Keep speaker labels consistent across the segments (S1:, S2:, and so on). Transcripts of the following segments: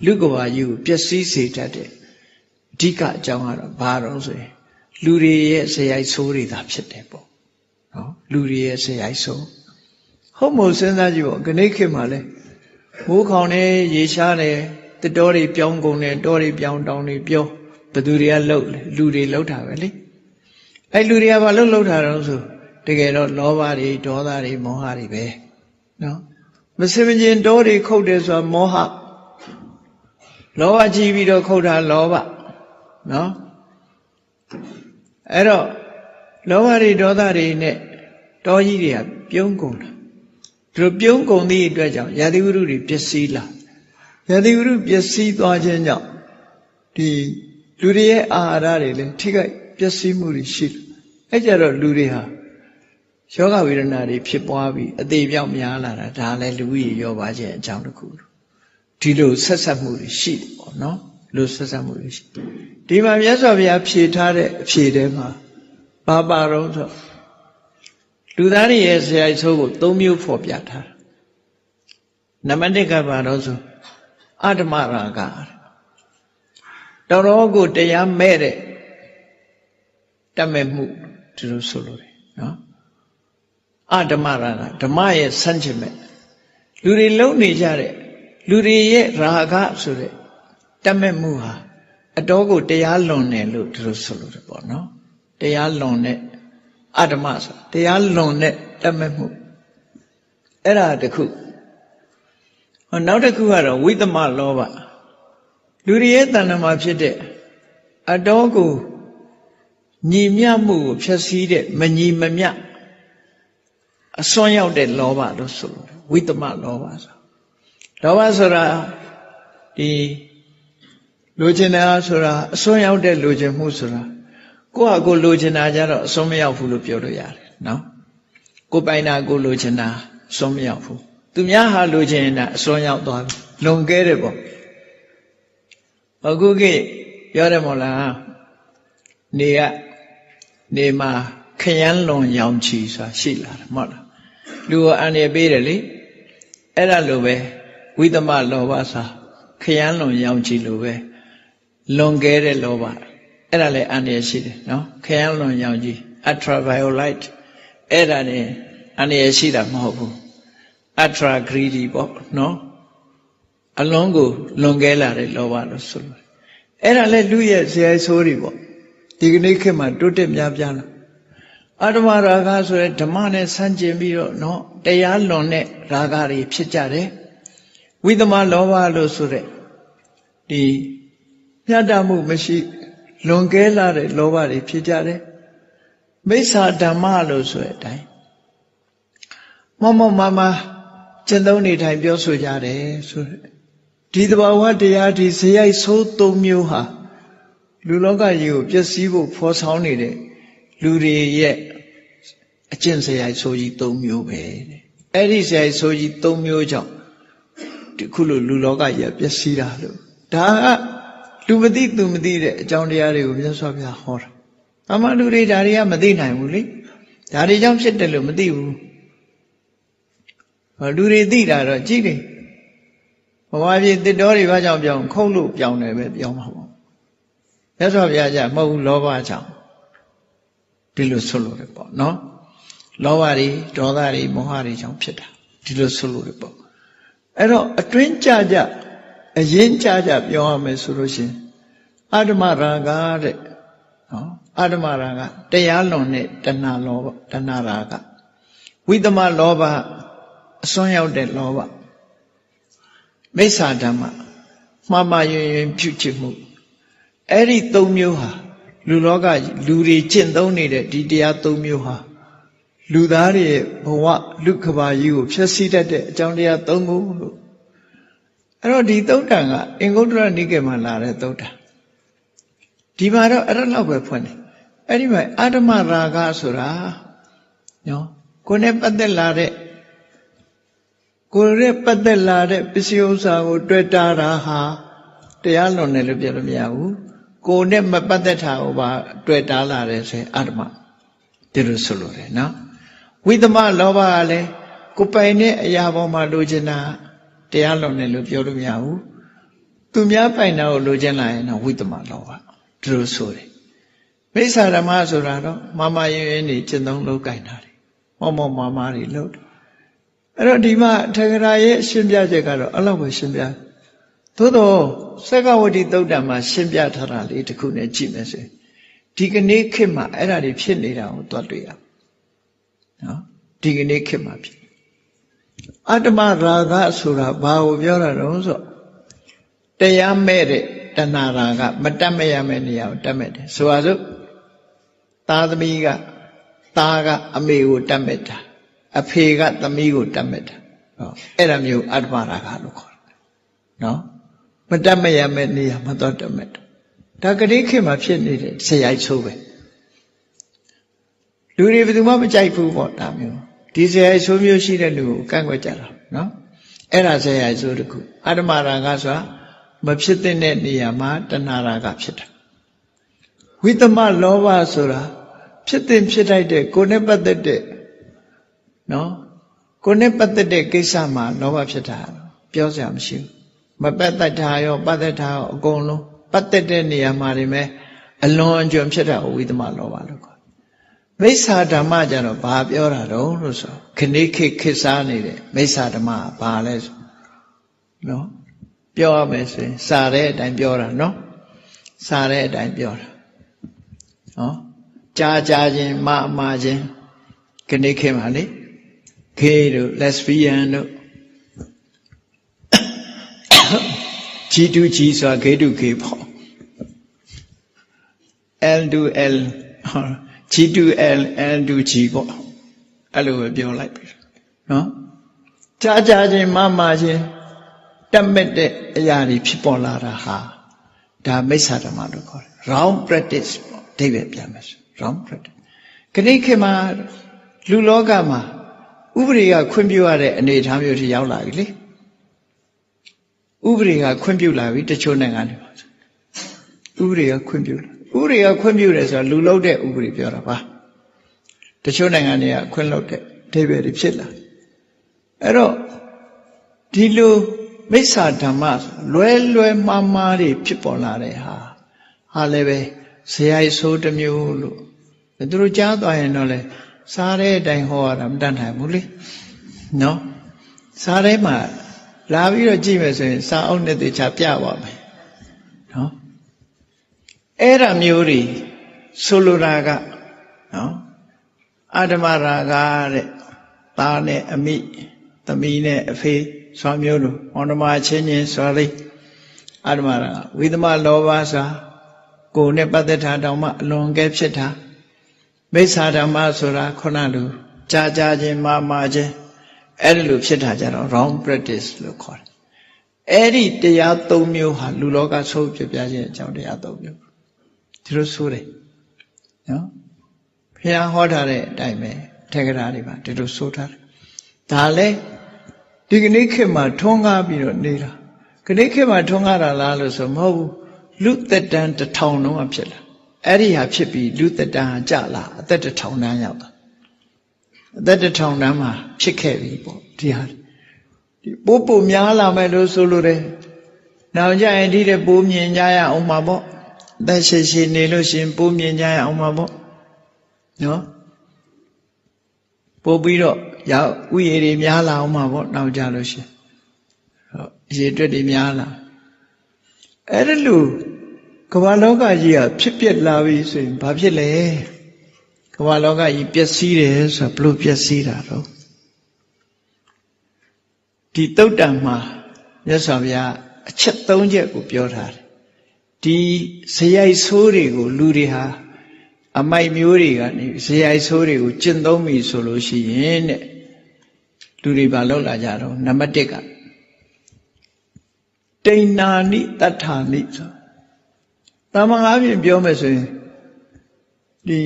S1: လူကဘာကြီးကိုပျက်စီးစေတတ်တဲ့အဓိကအကြောင်းကတော့ဘာတော့ဆိုရင်လူတွေရဲ့ဇယိုက်ဆိုးတွေသာဖြစ်တယ်ပေါ့နော်လူတွေရဲ့ဇယိုက်ဆိုးဟုတ်မို့စဉ်းစားကြည့်ပေါ့ခဏခေတ်မှာလဲမိုးခေါင်နေရေရှားတယ်တတော်တွေပြောင်းကုန်တယ်တောတွေပြောင်းတောင်တွေပြောဘသူတွေကလှုပ်လူတွေလှုပ်တာပဲလေအဲ့လူတွေကဘာလှုပ်တာတော့ဆိုတကယ်တော့လောဘတွေဒေါသတွေမောဟတွေပဲနော်မစင်မကျင်တောတွေခုတ်တယ်ဆိုတာမောဟလောဘကြီးပြီးတော့ခုတ်တာလောဘနော်အဲ့တော့လောဘတွေဒေါသတွေနဲ့တောကြီးတွေကပြုံးကုန်တာသူတို့ပြုံးကုန်သည့်အတွက်ကြောင့်ရာသီဥတုတွေပျက်စီးလာရာသီဥတုပျက်စီးသွားခြင်းကြောင့်ဒီလူတွေရဲ့အာဟာရတွေလည်းထိခိုက်ပျက်စီးမှုတွေရှိတယ်အဲ့ကြတော့လူတွေဟာယောဂဝေဒနာတွေဖြစ်ပွားပြီးအသေးပြောက်များလာတာဒါလည်းလူကြီးရောပါခြင်းအကြောင်းတစ်ခုဒီလိုဆက်ဆက်မှုတွေရှိတယ်ပေါ့နော်လူဆက်ဆက်မှုတွေရှိဒီမှာမြတ်စွာဘုရားဖြေထားတဲ့အဖြေထဲမှာဘာပါတော့ဆိုလူသားတွေရဲ့ဇယိုက်ဆိုးကို၃မျိုးဖော်ပြထားတာနံပါတ်၁ကဘာတော့ဆိုအတ္တမရာဂတော်တော်ကိုတရားမဲ့တဲ့တတ်မဲ့မှုဒီလိုဆိုလို့တယ်နော်အဓမ္မရာဂဓမ္မရဲ့ဆန့်ကျင်မဲ့လူတွေလုံနေကြတဲ့လူတွေရဲ့ရာဂဆိုတဲ့တတ်မဲ့မှုဟာအတော်ကိုတရားလွန်တယ်လို့ဒီလိုဆိုလို့တယ်ပေါ့နော်တရားလွန်တဲ့အဓမ္မဆိုတရားလွန်တဲ့တတ်မဲ့မှုအဲ့ဒါတခုနောက်တစ်ခုကတော့ဝိသမလောဘလူတွေရဲ့တဏ္ဍာမှာဖြစ်တဲ့အတော်ကိုညီမျှမှုကိုဖျက်ဆီးတဲ့မညီမမျှအစွမ်းရောက်တဲ့လောဘလို့ဆိုလို့ဝိသမလောဘဆိုလောဘဆိုတာဒီလိုချင်တာဆိုတာအစွမ်းရောက်တဲ့လိုချင်မှုဆိုတာကိုယ့်ဟာကိုယ်လိုချင်တာကြတော့အစွမ်းမရောက်ဘူးလို့ပြောလို့ရတယ်နော်ကိုယ်ပိုင်တာကိုယ်လိုချင်တာအစွမ်းမရောက်ဘူးသူများဟာလိုချင်တာအစွမ်းရောက်သွားပြီလွန်ကဲတယ်ပေါ့အခုကပြောတယ်မို့လားနေမှာခရမ်းလွန်ရောင်ချီဆိုတာရှိလာတယ်မဟုတ်လားလူကိုအန္တရာယ်ပေးတယ်လေအဲ့ဒါလိုပဲဝိသမလောဘဆိုခရမ်းလွန်ရောင်ချီလိုပဲလွန်ကဲတဲ့လောဘအဲ့ဒါလည်းအန္တရာယ်ရှိတယ်နော်ခရမ်းလွန်ရောင်ချီ ultraviolet အဲ့ဒါနဲ့အန္တရာယ်ရှိတာမဟုတ်ဘူး ultra greedy ပေါ့နော်အလုံးကိုလွန်ကဲလာတဲ့လောဘလို့ဆိုလို့အဲ့ဒါလည်းလူရဲ့ဇယိုက်ဆိုးတွေပေါ့ဒီကနေ့ခေတ်မှာတိုးတက်များပြားလာအတ္တမရာဂဆိုတဲ့ဓမ္မနဲ့ဆန့်ကျင်ပြီးတော့နော်တရားလွန်တဲ့ရာဂတွေဖြစ်ကြတယ်ဝိသမလောဘလို့ဆိုတဲ့ဒီမျှတမှုမရှိလွန်ကဲလာတဲ့လောဘတွေဖြစ်ကြတယ်မိစ္ဆာဓမ္မလို့ဆိုတဲ့အတိုင်းမမကျင့်သုံးနေထိုင်ပြောဆိုကြတယ်ဆိုတဲ့ဒီသဘာဝတရားဒီဇယိုက်ဆိုး၃မျိုးဟာလူလောကကြီးကိုပျက်စီးဖို့ဖော်ဆောင်နေတဲ့လူတွေရဲ့အကျင့်ဇယိုက်ဆိုးကြီး၃မျိုးပဲတဲ့အဲ့ဒီဇယိုက်ဆိုးကြီး၃မျိုးကြောင့်ဒီခုလိုလူလောကကြီးပျက်စီးတာလို့ဒါကလူမသိသူမသိတဲ့အကြောင်းတရားတွေကိုမြတ်စွာဘုရားဟောတာအမှန်လူတွေဒါတွေကမသိနိုင်ဘူးလေဒါတွေကြောင့်ဖြစ်တယ်လို့မသိဘူးလူတွေသိတာတော့ကြည့်တယ်ဘဝပြည်တစ်တော်တွေဘာကြောင့်ပြောင်းခုတ်လို့ပြောင်းတယ်ပဲပြောင်းမှာပေါ့မြတ်စွာဘုရားကမဟုတ်ဘူးလောဘကြောင့်ဒီလိုဆိုလို့ရပေါ့နော်လောဘတွေဒေါသတွေမောဟတွေကြောင့်ဖြစ်တာဒီလိုဆိုလို့ရပေါ့အဲ့တော့အတွင်းကြကြအရင်ကြကြပြောရမယ်ဆိုလို့ရှိရင်အတ္တမရာဂတဲ့နော်အတ္တမရာဂတရားလွန်တဲ့တဏှာလောဘတဏှာရာဂဝိသမလောဘအစွန်းရောက်တဲ့လောဘမိစ္ဆာဓမ္မမှားမှားယွင်ယွင်ပြုချစ်မှုအဲ့ဒီ၃မျိုးဟာလူလောကလူတွေကျင့်သုံးနေတဲ့ဒီတရား၃မျိုးဟာလူသားတွေရဲ့ဘဝလူကဘာကြီးကိုဖျက်ဆီးတတ်တဲ့အကြောင်းတရား၃ခုလို့အဲ့တော့ဒီသုတ်တံကအင်္ဂုတ္တရနိကေမှာလာတဲ့သုတ်တံဒီမှာတော့အဲ့ဒါလောက်ပဲဖွင့်တယ်အဲ့ဒီမှာအတ္တမရာဂဆိုတာနော်ကိုယ်နဲ့ပတ်သက်လာတဲ့ပစ္စည်းဥစ္စာကိုတွေ့တာဟာတရားလွန်တယ်လို့ပြောလို့မရဘူးကိုယ်နဲ့မပတ်သက်တာကိုပါတွေ့တာလာတယ်ဆိုရင်အတ္တမဒီလိုဆိုလို့ရတယ်နော်ဝိသမလောဘကလည်းကိုယ်ပိုင်တဲ့အရာပေါ်မှာလိုချင်တာတရားလွန်တယ်လို့ပြောလို့မရဘူး သူများပိုင်တာကိုလိုချင်လာရင်တော့ဝိတ္တမလောဘဒီလိုဆိုတယ်မိစ္ဆာဓမ္မဆိုတာတော့မမရင်းရင်းနေကျင့်သုံးလုပ်ကိုင်တာတွေမောမောမာမာတွေလုပ်တယ်အဲ့တော့ဒီမှာထေရရဲ့ရှင်းပြချက်ကတော့အဲ့လောက်ပဲရှင်းပြသို့တော့စက္ကဝတိသုတ်တံမှာရှင်းပြထားတာလေးတစ်ခုနဲ့ကြည့်မယ်ဆိုရင်ဒီကနေ့ခေတ်မှာအဲ့ဒါတွေဖြစ်နေတာကိုသွားတွေ့ရနော်ဒီကနေ့ခေတ်မှာဖြစ်အတ္တမရာဂဆိုတာဘာကိုပြောတာတော့ဆိုတရားမဲ့တဲ့တဏှာရာဂမတတ်မဲ့ရမယ့်နေရာကိုတတ်မဲ့တယ်ဆိုပါစို့သားသမီးကသားကအမေကိုတတ်မဲ့တာအဖေကသမီးကိုတတ်မဲ့တာဟောအဲ့ဒါမျိုးအတ္တမရာဂလို့ခေါ်တယ်နော်မတတ်မဲ့ရမယ့်နေရာမတော်တတ်မဲ့ဒါကတိခေတ်မှာဖြစ်နေတဲ့ဇယိုက်ဆိုးပဲလူတွေဘယ်သူမှမကြိုက်ဘူးပေါ့ဒါမျိုးဒီဇယိုက်ဆိုးမျိုးရှိတဲ့လူကိုကန့်ကွက်ကြတာနော်အဲ့ဒါဇယိုက်ဆိုးတစ်ခုအတ္တမရာဂဆိုတာမဖြစ်တဲ့နေရာမှာတဏှာရာဂဖြစ်တာဝိတ္တမလောဘဆိုတာဖြစ်တဲ့ဖြစ်ထိုက်တဲ့ကိုယ်နဲ့ပတ်သက်တဲ့နော်ကိုယ်နဲ့ပတ်သက်တဲ့ကိစ္စမှာလောဘဖြစ်တာပြောစရာမရှိဘူးမပတ်သက်တာရောပတ်သက်တာရောအကုန်လုံးပတ်သက်တဲ့နေရာမှာနေမဲ့အလွန်အကျွံဖြစ်တာဝိတ္တမလောဘလို့ခေါ်မိစ္ဆာဓမ္မကြတော့ဘာပြောတာတော့လို့ဆိုခဏိခေတ်စားနေတဲ့မိစ္ဆာဓမ္မဘာလဲဆိုနော်ပြောရမယ်ဆိုရင်စာတဲ့အတိုင်းပြောတာနော်စာတဲ့အတိုင်းပြောတာနော်ကြားချင်းမချင်းခဏိခေတ်မှာလေခေတို့ lesbian တို့G2G ဆိုတာ G to G ပေါ့ L to L G to L L to G ပေါ့အဲ့လိုပဲပြောလိုက်ပြီနော်ကြားချင်းမချင်းတက်မဲ့တဲ့အရာတွေဖြစ်ပေါ်လာတာဟာဒါမိစ္ဆာဓမ္မလို့ခေါ်တယ် wrong practice ပေါ့အဓိပ္ပာယ်ပြန်မယ်ဆို wrong practice ခဏိခေတ်မှာလူလောကမှာဥပဒေကခွင့်ပြုရတဲ့အနေအထားမျိုးထိရောက်လာပြီလေဥပဒေကခွင့်ပြုလာပြီတချို့နိုင်ငံတွေပါဥပဒေကခွင့်ပြုတယ်ဆိုတာလူလုပ်တဲ့ဥပဒေပြောတာပါတချို့နိုင်ငံတွေကခွင့်လုပ်တဲ့အဓိပ္ပာယ်တွေဖြစ်လာအဲ့တော့ဒီလိုမိစ္ဆာဓမ္မလွယ်မှားတွေဖြစ်ပေါ်လာတဲ့ဟာလည်းပဲဇယိုက်ဆိုးတစ်မျိုးလို့သူတို့ကြားသွားရင်တော့လေစားတဲ့အတိုင်းဟောရတာမတတ်နိုင်ဘူးလေနော်စားထဲမှာလာပြီးတော့ကြည့်မယ်ဆိုရင်စာအုပ်နဲ့တေချာပြပါမယ်နော်အဲ့ဒါမျိုးတွေဆိုလိုတာကနော်အတ္တမရာဂတဲ့သားနဲ့အမိသမီးနဲ့အဖေဆွာမျိုးတို့မောင်နှမချင်းဆွာလေးအတ္တမရာဂဝိသမလောဘစာကိုယ်နဲ့ပတ်သက်တာတောင်မှအလွန်ကဲဖြစ်တာမိစ္ဆာဓမ္မဆိုတာခုနလိုကြားချင်းမချင်းအဲ့ဒီလိုဖြစ်တာကြတော့ wrong practice လို့ခေါ်တယ်အဲ့ဒီတရား၃မျိုးဟာလူလောကဆိုးဖြစ်ပြခြင်းအကြောင်းတရား၃မျိုးဒီလိုဆိုတယ်နော်ဘုရားဟောထားတဲ့အတိုင်းပဲထေရတွေပါဒီလိုဆိုထားတယ်ဒါလည်းဒီကနေ့ခေတ်မှာထွန်းကားပြီးတော့နေတာကနေ့ခေတ်မှာထွန်းကားတာလားလို့ဆိုမဟုတ်ဘူးလူသက်တမ်း1000လုံးကဖြစ်လာအဲ့ဒီဟာဖြစ်ပြီးလူသက်တမ်းဟာကြလာအသက်1000တန်းရောက်တာအသက်1000တန်းမှာဖြစ်ခဲ့ပြီပေါ့ဒီဟာဒီပို့များလာမယ်လို့ဆိုလို့တယ်နောက်ကြရင်ဒီတဲ့ပိုးမြင်ကြရအောင်ပါပေါ့အသက်ရှည်နေလို့ရှင်ပိုးမြင်ကြရအောင်ပါပေါ့နော်ပို့ပြီးတော့ရောက်ဥယျာဉ်တွေများလာအောင်ပါပေါ့နောက်ကြလို့ရှင်ဟုတ်အရေအတွက်တွေများလာအဲ့ဒါလို့ကမ္ဘာလောကကြီးကဖြစ်ပျက်လာပြီဆိုရင်ဘာဖြစ်လဲကမ္ဘာလောကကြီးပျက်စီးတယ်ဆိုတော့ဘလို့ပျက်စီးတာတော့ဒီသုတ်တံမှာမြတ်စွာဘုရားအချက်၃ချက်ကိုပြောထားတယ်ဒီဇယိုက်ဆိုးတွေကိုလူတွေဟာအမိုက်မျိုးတွေကနေဇယိုက်ဆိုးတွေကိုကျင့်သုံးပြီဆိုလို့ရှိရင်တဲ့လူတွေဘာလုပ်လာကြတော့နံပါတ်1ကတိဏ္ဏာနိတတ္ထာနိဆိုတာမန်အားဖြင့်ပြောမယ်ဆိုရင်ဒီ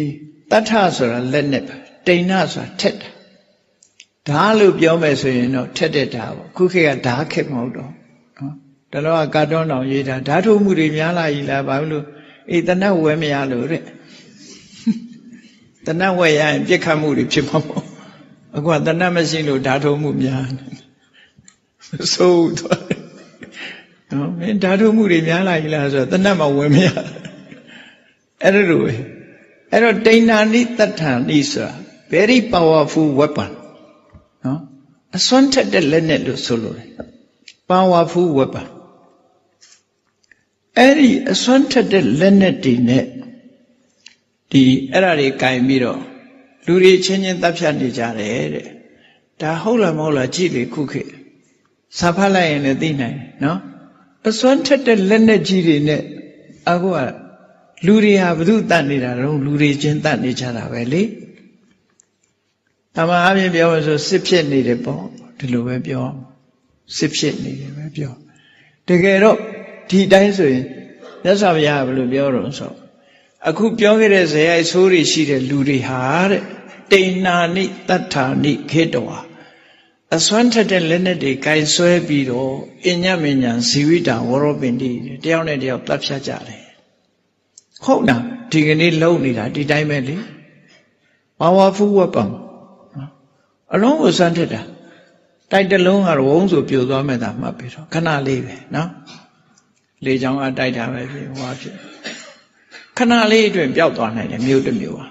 S1: တတ္ထဆိုတာလက်နဲ့ပဲတိဏ္ဏဆိုတာထက်တာဓာလို့ပြောမယ်ဆိုရင်တော့ထက်တဲ့ဓာပေါ့ခုခေတ်ကဓာခက်မဟုတ်တော့နော်ဒါတော့ကာတွန်းတော်ရေးတာဓာထုတ်မှုတွေများလာပြီလားဘာလို့အေးတနတ်ဝဲမရလို့တဲ့တနတ်ဝဲရရင်ပြစ်ခတ်မှုတွေဖြစ်မှာပေါ့အခုကတနတ်မရှိလို့ဓာထုတ်မှုများဆိုးသွား နော်မင်းဓာတုမှုတွေများလာပြီလားဆိုတော့တဏှတ်မှဝင်မရအဲ့လိုပဲအဲ့တော့ဒိဏာနိတဋ္ဌာနိဆိုတာ very powerful weapon နော်အစွမ်းထက်တဲ့လက်နဲ့လို့ဆိုလို့တယ် powerful weapon အဲ့ဒီအစွမ်းထက်တဲ့လက်နဲ့တည်နဲ့ဒီအဲ့ဒါတွေကင်ပြီးတော့လူတွေချင်းချင်းတပ်ဖြတ်နေကြတယ်တဲ့ဒါဟုတ်လားမဟုတ်လားကြည့်လေခုခေတ်စာဖတ်လိုက်ရင်လည်းသိနိုင်တယ်နော်အစွမ်းထက်တဲ့လက်နဲ့ကြီးတွေနဲ့အခုကလူတွေဟာဘု து တတ်နေတာတော့လူတွေချင်းတတ်နေကြတာပဲလေအမှန်အပြင်ပြောလို့ဆိုစစ်ဖြစ်နေတယ်ပေါ့ဒီလိုပဲပြောစစ်ဖြစ်နေတယ်ပဲပြောတကယ်တော့ဒီတိုင်းဆိုရင်မြတ်စွာဘုရားကဘယ်လိုပြောတော့ဆိုအခုပြောခဲ့တဲ့ဇေယျဆိုးတွေရှိတဲ့လူတွေဟာတဲ့တိဏ္ဏာနိတဋ္ဌာနိခေတဝါအစွမ်းထက်တဲ့လက်နဲ့တွေကင်ဆွဲပြီးတော့အညမဉ္ဇဉ်ဇီဝိတဝရောပင်တိတယောက်နဲ့တယောက်တပ်ဖြတ်ကြတယ်ဟုတ်လားဒီကနေ့လုံနေတာဒီတိုင်းပဲလေpowerful weapon အလုံးကိုစွမ်းထက်တာတိုက်တလုံးကတော့ဝုန်းဆိုပြိုသွားမဲ့တာမှတ်ပြီးတော့ခဏလေးပဲနော်လေချောင်းကတိုက်တာပဲဖြစ်ဟွာဖြစ်ခဏလေးအတွင်းပျောက်သွားနိုင်တယ်မြို့တစ်မြို့ဟာ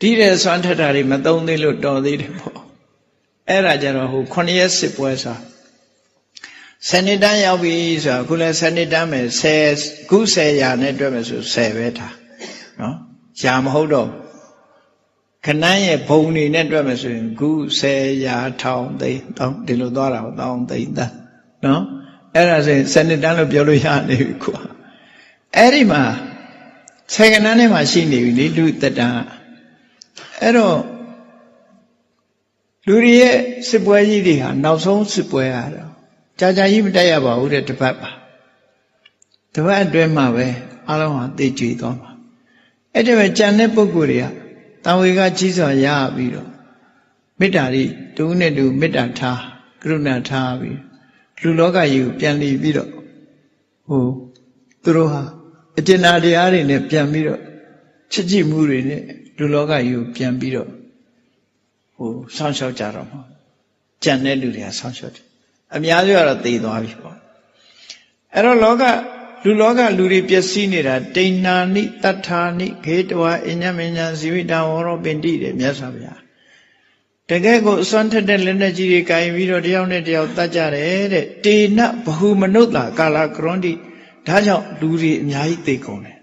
S1: ဒီတဲ့စွမ်းထက်တာတွေမသုံးသေးလို့တော်သေးတယ်ပေါ့အဲ့ဒါကြတော့ဟို9ရက်စစ်ပွဲဆိုစနစ်တန်းရောက်ပြီဆိုတော့ခုလဲစနစ်တန်းမယ်10ခု10ရာနဲ့တွက်မယ်ဆို10ပဲထားနော်ရာမဟုတ်တော့ခဏရဲ့ဘုံနေနဲ့တွက်မယ်ဆိုရင်ခု10ရာထောင်သိန်းတောင်းဒီလိုသွားတာတောင်းသိန်းတန်းနော်အဲ့ဒါဆိုရင်စနစ်တန်းလို့ပြောလို့ရနေပြီကွာအဲ့ဒီမှာ10ကဏ္ဍနဲ့မှရှိနေပြီလေလူတက်တန်းအဲ့တော့လူတွေရဲ့စစ်ပွဲကြီးတွေဟာနောက်ဆုံးစစ်ပွဲရတော့ကြာကြာကြီးမတက်ရပါဘူးတဲ့တစ်ပတ်ပါတစ်ပတ်အတွင်းမှာပဲအလုံးဟာသိကြွေသွားမှာအဲ့ဒီပဲကြံတဲ့ပုဂ္ဂိုလ်တွေကတံဝေကကြီးစွာရပြီးတော့မေတ္တာတွေတူနဲ့တူမေတ္တာထားကရုဏာထားပြီးလူလောကကြီးကိုပြန်လည်ပြီးတော့ဟိုသူတို့ဟာအကျဉ်းတရားတွေနဲ့ပြန်ပြီးတော့ချစ်ကြည်မှုတွေနဲ့လူလောကကြီးကိုပြန်ပြီးတော့ဟိုဆောင်းလျှောက်ကြတော့မှာကြံတဲ့လူတွေကဆောင်းလျှောက်တယ်အများစုကတော့သေသွားပြီပေါ့အဲ့တော့လူလောကလူတွေပျက်စီးနေတာတိဏ္ဏာနိတဋ္ဌာနိခေတဝါအညမဉ္ဇဉ်ဇီဝိတဝရောပင်တိတဲ့မြတ်စွာဘုရားတကယ်ကိုအစွမ်းထက်တဲ့လက်နဲ့ကြီးတွေကင်ပြီးတော့တယောက်နဲ့တယောက်တတ်ကြတယ်တဲ့တေနဘဟုမနုဿာကာလကရွန်တိဒါကြောင့်လူတွေအများကြီးသေကုန်တယ်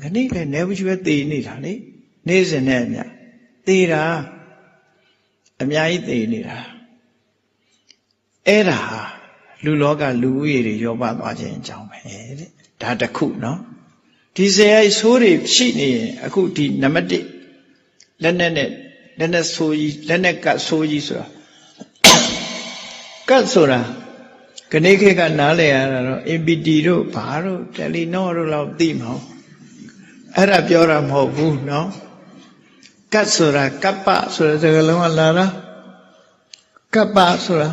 S1: ခဏိလည်းနေဘူးပဲသေနေတာလေနေ့စဉ်နဲ့အများသေတာအများကြီးသေနေတာအဲ့ဒါလူလောကလူဦးရေတွေရောပါသွားခြင်းအကြောင်းပဲတဲ့ဒါတစ်ခုနော်ဒီဇေယျဆိုးတွေရှိနေရင်အခုဒီနံပါတ်1လက်နဲ့ဆိုးကြီးလက်နဲ့ကတ်ဆိုးကြီးဆိုတာကတ်ဆိုတာခဏိခေတ်ကနားလည်ရတာတော့ MPT တို့ဘာတို့တယ်လီနောတို့လောက်သိမှာအဲ့ဒါပြောတာမဟုတ်ဘူးနော်ကတ်ဆိုတာကပ္ပဆိုတဲ့စကားလုံးကလာတာကပ္ပဆိုတာ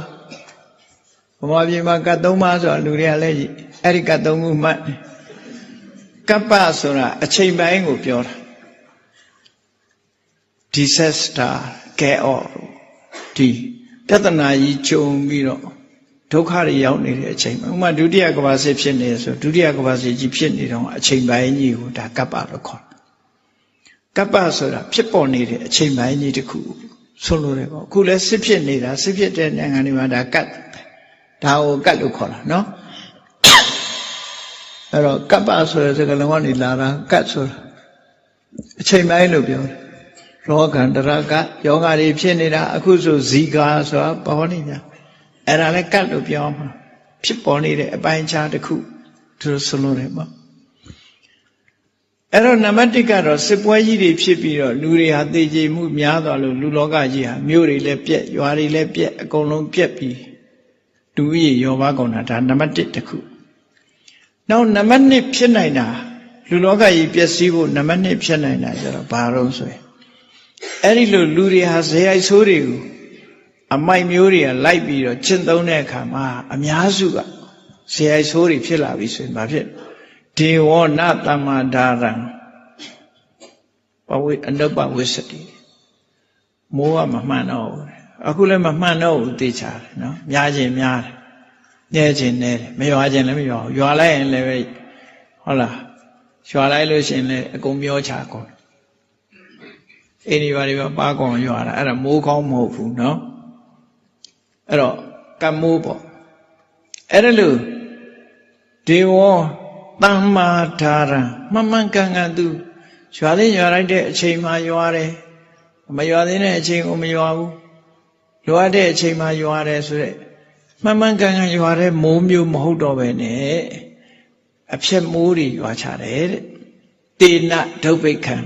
S1: ဘုရားပြည်မှာကတ်3ပါးဆိုတာလူတွေကလည်းအဲ့ဒီကတ်3ခုမှတ်ကပ္ပဆိုတာအချိန်ပိုင်းကိုပြောတာ disaster chaos ဒီပြဿနာကြီးကြုံပြီးတော့ဒုက္ခတွေရောက်နေတဲ့အချိန်မှာဥပမာဒုတိယကမ္ဘာစစ်ဖြစ်နေဆိုဒုတိယကမ္ဘာစစ်ကြီးဖြစ်နေတော့အချိန်ပိုင်းကြီးကိုဒါကပ္ပလို့ခေါ်တယ်ကပ္ပဆိုတာဖြစ်ပေါ်နေတဲ့အချိန်ပိုင်းကြီးတစ်ခုဆိုလိုတယ်ပေါ့အခုလည်းစစ်ဖြစ်နေတာစစ်ဖြစ်တဲ့နိုင်ငံတွေမှာဒါကတ်ဒါကိုကတ်လို့ခေါ်တာနော်အဲ့တော့ကပ္ပဆိုတဲ့စကားလုံးကနေလာတာကတ်ဆိုတာအချိန်ပိုင်းလို့ပြောတယ်ရောဂန္တရကယောဂါတွေဖြစ်နေတာအခုဆိုဇီကာဆိုတာပေါ်နေညာအဲ့ဒါလည်းကတ်လို့ပြောမှာဖြစ်ပေါ်နေတဲ့အပိုင်းခြားတစ်ခုသူဆိုလို့တယ်ပေါ့အဲ့တော့နံပါတ်1ကတော့စစ်ပွဲကြီးတွေဖြစ်ပြီးတော့လူတွေဟာသေကြေမှုများသွားလို့လူလောကကြီးဟာမြို့တွေလည်းပြက်ရွာတွေလည်းပြက်အကုန်လုံးပြက်ပြီးလူကြီးရောပါကုန်တာဒါနံပါတ်1တစ်ခုနောက်နံပါတ်2ဖြစ်နိုင်တာလူလောကကြီးပျက်စီးဖို့နံပါတ်2ဖြစ်နိုင်တာကျတော့ဘာလို့ဆိုရင်အဲ့ဒီလိုလူတွေဟာဇေယျဆိုးတွေကိုအမိုက်မျိုးတွေကလိုက်ပြီးတော့ကျင့်သုံးတဲ့အခါမှာအများစုကဇေယျဆိုးတွေဖြစ်လာပြီဆိုရင်ဘာဖြစ်ဒေဝနာတမ္မာဒါရံပဝိအနုပဝိသတိမိုးကမမှန်တော့ဘူးအခုလည်းမမှန်တော့ဘူးသိချတယ်နော်များခြင်းများတယ် နဲခြင်းနဲတယ်မရွာခြင်းလည်းမရွာရွာလိုက်ရင်လည်းဟုတ်လားရွာလိုက်လို့ရှိရင်လည်းအကုန်မျောချကုန်အိမ်ဒီဘာတွေပါကုန်ရွာတာအဲ့ဒါမိုးကောင်းမဟုတ်ဘူးနော်အဲ့တော့ကံမိုးပေါ့အဲ့ဒါလို့ဒေဝတမ္မာဒါရံမှန်မှန်ကန်ကန်သူရွာသေးရွာလိုက်တဲ့အချိန်မှာရွာတယ်မရွာသေးတဲ့အချိန်ကိုမရွာဘူးရွာတဲ့အချိန်မှာရွာတယ်ဆိုတဲ့မှန်မှန်ကန်ကန်ရွာတဲ့မိုးမျိုးမဟုတ်တော့ပဲနဲ့အဖြစ်မိုးတွေရွာချတယ်တဲ့တေနဒုဗ္ဗိခံ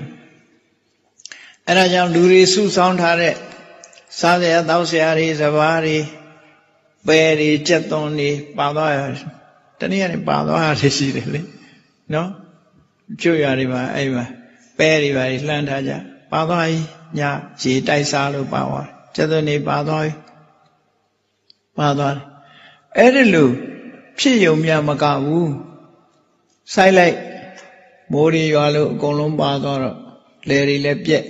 S1: အဲ့ဒါကြောင့်လူတွေစုဆောင်းထားတဲ့စားစရာတောက်စရာတွေစပါးတွေပဲတွေကြက်သွန်တွေပါသွားရတနည်းအားဖြင့်ပါသွားရရှိတယ်လေနော်ကျွတ်ရတွေပါအဲ့မှာပဲတွေပါလှမ်းထားကြပါသွားပြီညရေတိုက်စားလို့ပါသွားကြက်သွန်တွေပါသွားပြီပါသွားတယ်အဲ့ဒီလိုဖြစ်ယုံမြမကဘူးစိုက်လိုက်မိုးတွေရွာလို့အကုန်လုံးပါသွားတော့လယ်တွေလည်းပြက်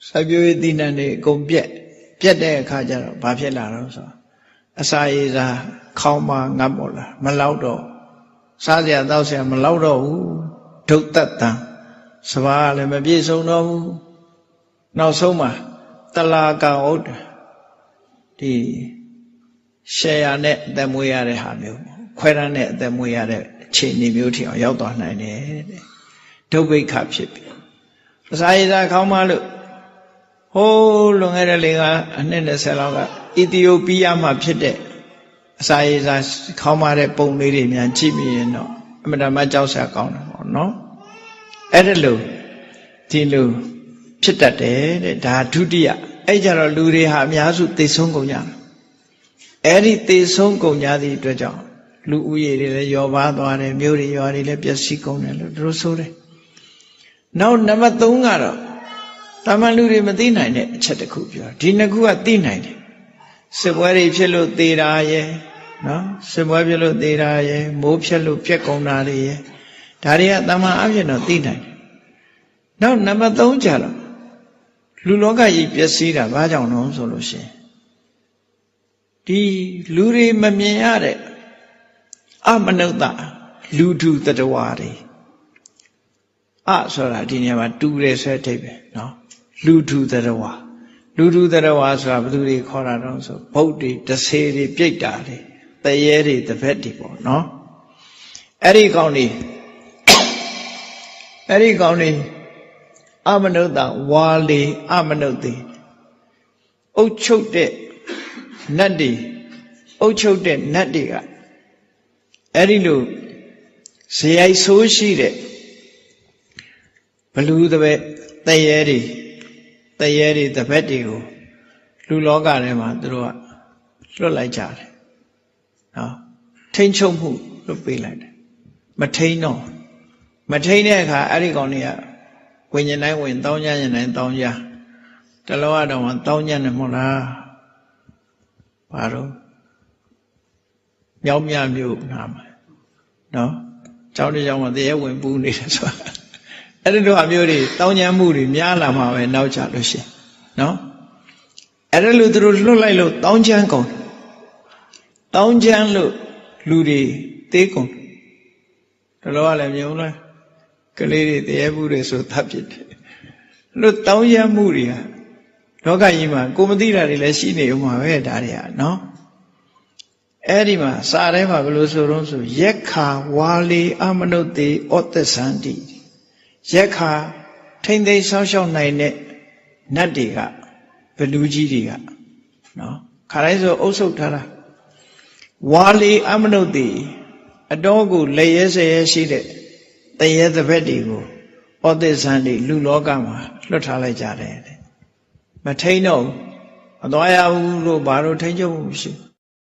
S1: စိုက်ပျိုးရေးသီးနှံတွေအကုန်ပြက်တဲ့အခါကျတော့ဘာဖြစ်လာတော့ဆိုအစာရေစာခေါင်းမငတ်ပေါ်လာမလောက်တော့စားစရာတောက်စရာမလောက်တော့ဘူးဒုတ်တတံစပါးလည်းမပြည့်စုံတော့ဘူးနောက်ဆုံးမှာတလာကံဥဒ္ဒဒီရှယ်ယာနဲ့အသက်မွေးရတဲ့ဟာမျိုးခွဲရမ်းနဲ့အသက်မွေးရတဲ့အခြေအနေမျိုးထိအောင်ရောက်သွားနိုင်တယ်တဲ့ဒုဗ္ဗိခဖြစ်ပြီအစာရေစာခေါင်းမလို့ဟိုးလွန်ခဲ့တဲ့လေကအနှစ်20လောက်ကအီသီယိုးပီးယားမှာဖြစ်တဲ့အစာရေစာခေါင်းမတဲ့ပုံလေးတွေများကြည့်မိရင်တော့အမှန်တမ်းကြောက်စရာကောင်းတယ်ပေါ့နော်အဲ့ဒါလို့ဒီလိုဖြစ်တတ်တယ်တဲ့ဒါဒုတိယအဲ့ကြတော့လူတွေဟာအများစုသေဆုံးကုန်ကြတယ်အဲ့ဒီသေဆုံးကုန်ကြသည့်အတွက်ကြောင့်လူဦးရေတွေလည်းရောပါသွားတယ်မြို့တွေရွာတွေလည်းပျက်စီးကုန်တယ်လို့တို့ဆိုတယ်နောက်နံပါတ်3ကတော့တာမန်လူတွေမသိနိုင်တဲ့အချက်တစ်ခုပြောဒီနှစ်ခုကသိနိုင်တယ်စစ်ပွဲတွေဖြစ်လို့သေတာရဲ့နော်စစ်ပွဲဖြစ်လို့သေတာရဲ့မိုးဖြစ်လို့ပြက်ကုန်တာတွေရဲ့ဒါတွေကတာမန်အဖြစ်တော့သိနိုင်တယ်နောက်နံပါတ်3ကျတော့လူလောကကြီးပျက်စီးတာဘာကြောင့်လဲဆိုလို့ရှိရင်ဒီလူတွေမမြင်ရတဲ့အမနုဿလူထုတတဝါတွေဆိုတာဒီနေရာမှာတူတယ်ဆိုတဲ့အဓိပ္ပာယ်နော်လူထုတတဝါလူထုတတဝါဆိုတာဘယ်သူတွေခေါ်တာတော့ဆိုဗုဒ္ဓတွေတဆေတွေပြိတ္တာတွေတရေတွေတပည့်တွေပေါ့နော်အဲ့ဒီကောင်တွေအမနုဿဝါလေအမနုဿေအုတ်ချုပ်တဲ့နတ်တွေကအဲ့ဒီလိုဇေယိုက်ဆိုးရှိတဲ့ဘလူတပည့်တရေတွေတပည့်တွေကိုလူလောကထဲမှာသူတို့ကလွတ်လိုက်ကြတယ်နော်ထိမ့်ချုပ်မှုလွတ်ပေးလိုက်တယ်မထိန်တဲ့အခါအဲ့ဒီကောင်တွေကဝိညာဉ်တိုင်းဝင်တောင်းကြရင်တိုင်းတောင်းကြတလောကတော့မှတောင်းကြတယ်မဟုတ်လားဘာလို့မြောက်မြမျိုးနာမှာနော်ကျောင်းတစ်ကျောင်းမှာတရေဝင်ပူးနေတယ်ဆိုတာအဲ့ဒီလိုအမျိုးတွေတောင်းကြမှုတွေများလာမှာပဲနောက်ကြလို့ရှိရင်နော်အဲ့ဒါလို့သူတို့လွတ်လိုက်လို့တောင်းချမ်းကုန်တောင်းချမ်းလို့လူတွေသေးကုန်တလောကလည်းမြင်လားကလေးတွေတရေဘူးတွေဆိုသတ်ဖြစ်တယ်လို့တောင်းချမ်းမှုတွေဟာလောကကြီးမှာကိုမသိတာတွေလည်းရှိနေဦးမှာပဲဒါတွေကနော်အဲ့ဒီမှာစာထဲမှာဘယ်လိုဆိုတော့ဆိုယက္ခာဝါလီအမနုတေဩတ္တသန္တိယက္ခာထိမ့်သိမ်းဆောင်းရှောက်နိုင်တဲ့နတ်တွေကဘလူကြီးတွေကနော်ခါတိုင်းဆိုအုပ်ဆုပ်ထားတာဝါလီအမနုတေအတော်ကိုလက်ရဲဆဲရဲရှိတဲ့တရေတပည့်တွေကိုဩတ္တသန္တိလူလောကမှာလွတ်ထားလိုက်ကြတယ်မထိန်တော့အသွားရဘူးလို့ဘာလို့ထိန်ချုပ်မှုမရှိ